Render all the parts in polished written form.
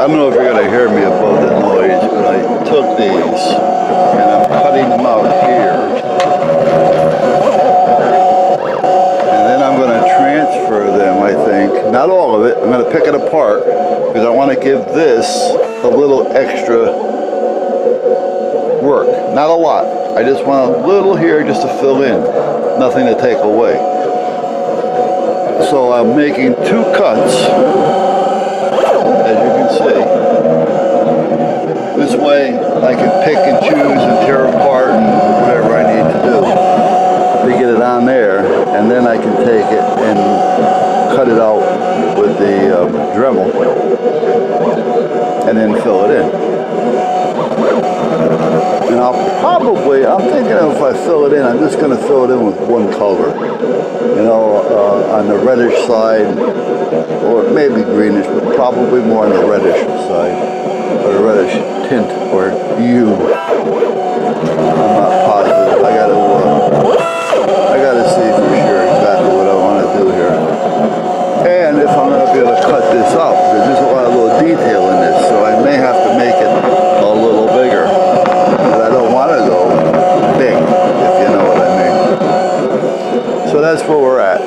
I don't know if you're going to hear me above the noise, but I took these and I'm cutting them out here. And then I'm going to transfer them, I think. Not all of it. I'm going to pick it apart because I want to give this a little extra work. Not a lot. I just want a little here just to fill in. Nothing to take away. So I'm making 2 cuts, as you can see. This way I can pick and choose and tear apart and whatever I need to do to get it on there, and then I can take it and cut it out with the Dremel and then fill it in. And I'm thinking if I fill it in, I'm just going to fill it in with one color. You know, on the reddish side, or maybe greenish, but probably more on the reddish side, or the reddish tint, or hue. I'm not positive. I gotta see for sure exactly what I want to do here. And if I'm going to be able to cut this out, because there's a lot of little detail in this, so I may have to make it a little bigger. But I don't want to go big, if you know what I mean. So that's where we're at.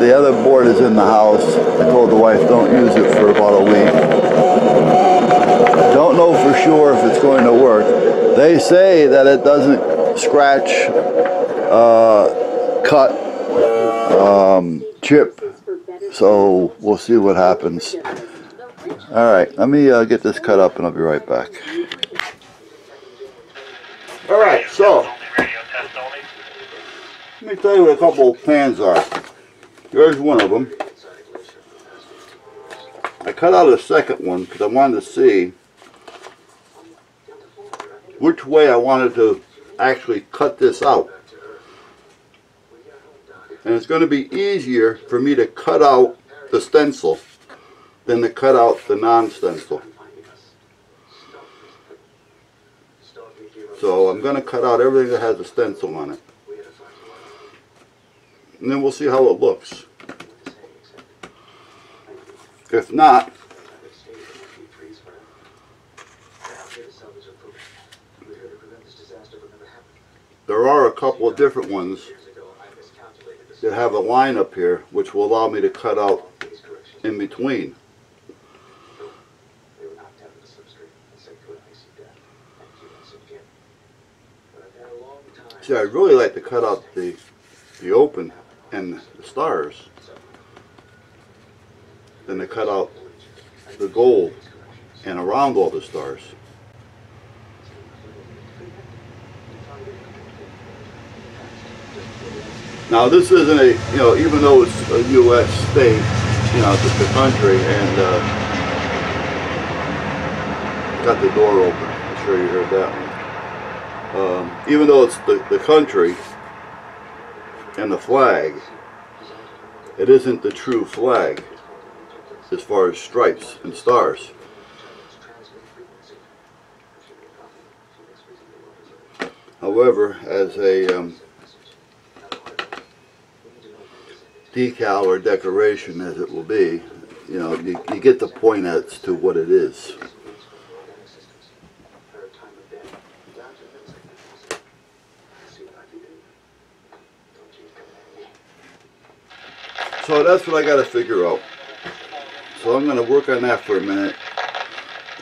The other board is in the house. I told the wife don't use it for about a week. Don't know for sure if it's going to work. They say that it doesn't scratch, cut, chip. So we'll see what happens. Alright, let me get this cut up and I'll be right back. Alright, so let me tell you what a couple of pans are. Here's one of them. I cut out a second one because I wanted to see which way I wanted to actually cut this out. And it's going to be easier for me to cut out the stencil than to cut out the non-stencil. So I'm going to cut out everything that has a stencil on it. And then we'll see how it looks. If not, there are a couple of different ones that have a line up here which will allow me to cut out in between. See, I'd really like to cut out the open and the stars than to cut out the gold and around all the stars. Now this isn't a, you know, even though it's a U.S. state, you know, it's the country, and got the door open. I'm sure you heard that one. Even though it's the country and the flag, it isn't the true flag as far as stripes and stars. However, as a decal or decoration, as it will be, you know, you get the point as to what it is. So that's what I got to figure out. So I'm going to work on that for a minute.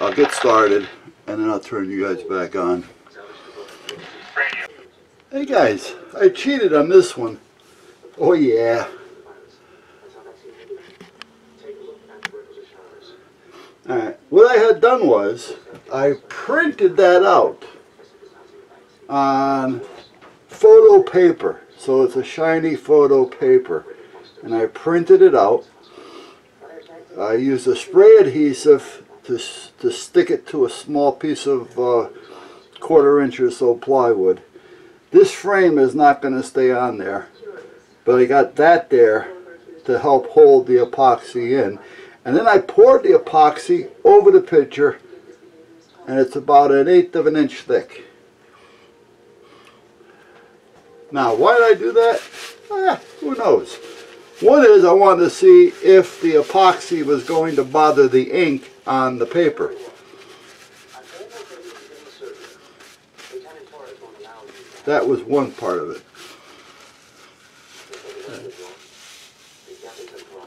I'll get started and then I'll turn you guys back on. Hey guys, I cheated on this one. Oh yeah. Alright, what I had done was I printed that out on photo paper. So it's a shiny photo paper. And I printed it out. I used a spray adhesive to stick it to a small piece of 1/4 inch or so plywood. This frame is not going to stay on there, but I got that there to help hold the epoxy in. And then I poured the epoxy over the picture, and it's about 1/8 of an inch thick. Now, why did I do that? Who knows? One is I wanted to see if the epoxy was going to bother the ink on the paper. That was one part of it.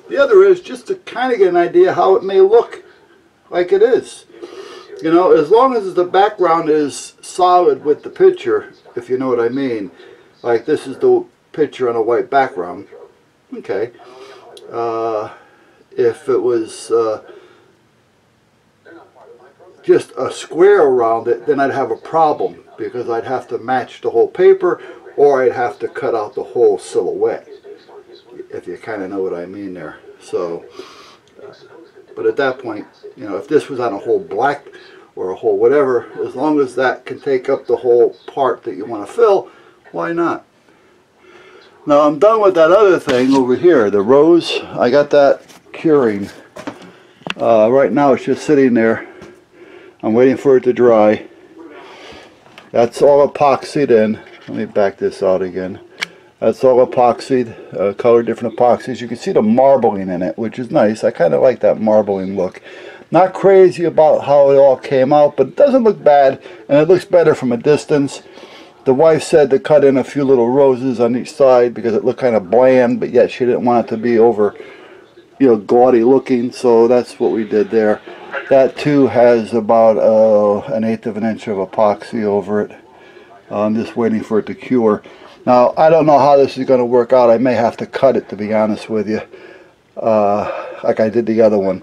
The other is just to kind of get an idea how it may look like it is. You know, as long as the background is solid with the picture, if you know what I mean. Like this is the picture on a white background. Okay. If it was just a square around it, then I'd have a problem because I'd have to match the whole paper, or I'd have to cut out the whole silhouette, if you kind of know what I mean there. So, but at that point, you know, if this was on a whole black or a whole whatever, as long as that can take up the whole part that you want to fill, why not? Now I'm done with that other thing over here, the rose. I got that curing. Right now it's just sitting there. I'm waiting for it to dry. That's all epoxied in. Let me back this out again. That's all epoxied, colored different epoxies. You can see the marbling in it, which is nice. I kind of like that marbling look. Not crazy about how it all came out, but it doesn't look bad, and it looks better from a distance. The wife said to cut in a few little roses on each side because it looked kind of bland, but yet she didn't want it to be over, you know, gaudy looking, so that's what we did there. That too has about 1/8 of an inch of epoxy over it. I'm just waiting for it to cure. Now I don't know how this is going to work out. I may have to cut it, to be honest with you, like I did the other one.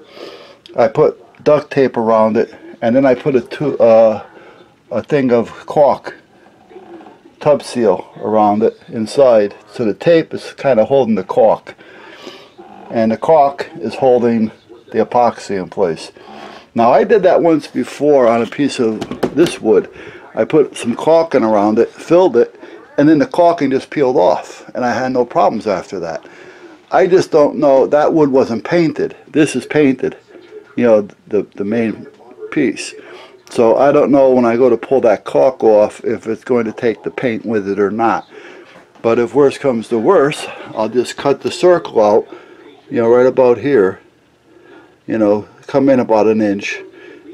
I put duct tape around it, and then I put a thing of caulk, tub seal around it inside, so the tape is kind of holding the caulk, and the caulk is holding the epoxy in place. Now I did that once before on a piece of this wood. I put some caulking around it, filled it, and then the caulking just peeled off, and I had no problems after that. I just don't know, that wood wasn't painted. This is painted, you know, the main piece. So I don't know when I go to pull that caulk off if it's going to take the paint with it or not. But if worse comes to worse, I'll just cut the circle out, you know, right about here. You know, come in about 1 inch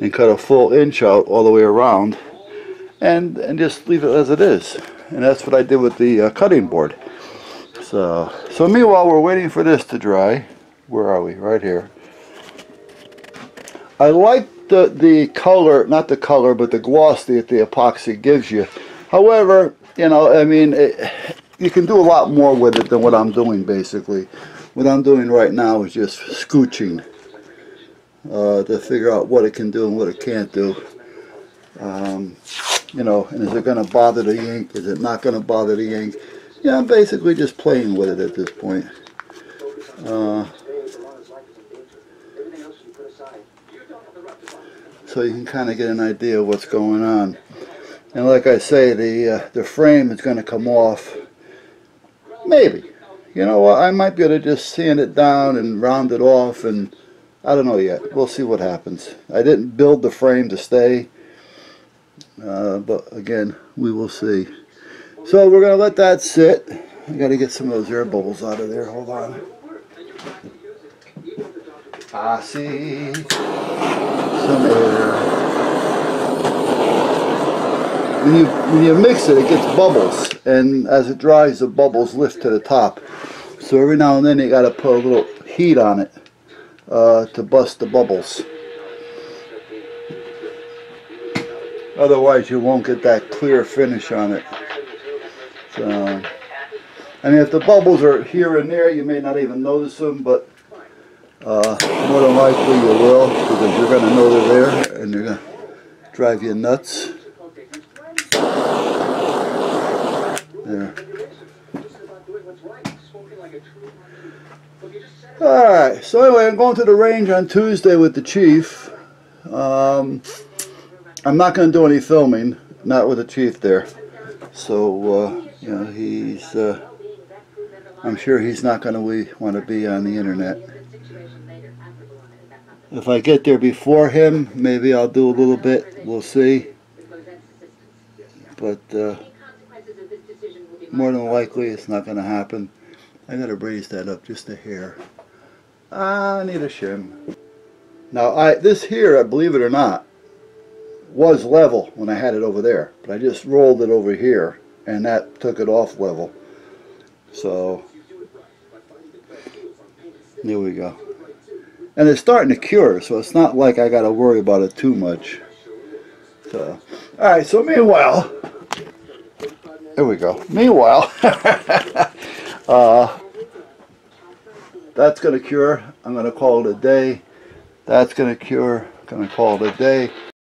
and cut a full inch out all the way around, and just leave it as it is. And that's what I did with the cutting board. So meanwhile we're waiting for this to dry. Where are we? Right here. I like the color, not the color, but the gloss that the epoxy gives you. However, you know, I mean, you can do a lot more with it than what I'm doing basically. What I'm doing right now is just scooching to figure out what it can do and what it can't do. You know, and is it going to bother the ink? Is it not going to bother the ink? Yeah, I'm basically just playing with it at this point. So you can kind of get an idea of what's going on. And like I say, the frame is going to come off. Maybe. You know what? I might be able to just sand it down and round it off, and I don't know yet. We'll see what happens. I didn't build the frame to stay. But again, we will see. So we're going to let that sit. I got to get some of those air bubbles out of there. Hold on. I see some air. When you mix it, it gets bubbles, and as it dries, the bubbles lift to the top. So every now and then you got to put a little heat on it to bust the bubbles. Otherwise you won't get that clear finish on it. So, I mean, if the bubbles are here and there, you may not even notice them, but more than likely you will, because you're going to know they're there and they're going to drive you nuts. There. Alright, so anyway, I'm going to the range on Tuesday with the chief. I'm not going to do any filming, not with the chief there. So, you know, he's, I'm sure he's not going to want to be on the internet. If I get there before him, maybe I'll do a little bit. We'll see. But more than likely, it's not going to happen. I gotta raise that up just a hair. I need a shim. Now this here, believe it or not, was level when I had it over there, but I just rolled it over here and that took it off level. So there we go. And it's starting to cure, so it's not like I gotta worry about it too much. So, alright, so meanwhile, there we go. Meanwhile, that's going to cure. I'm going to call it a day. That's going to cure. I'm going to call it a day.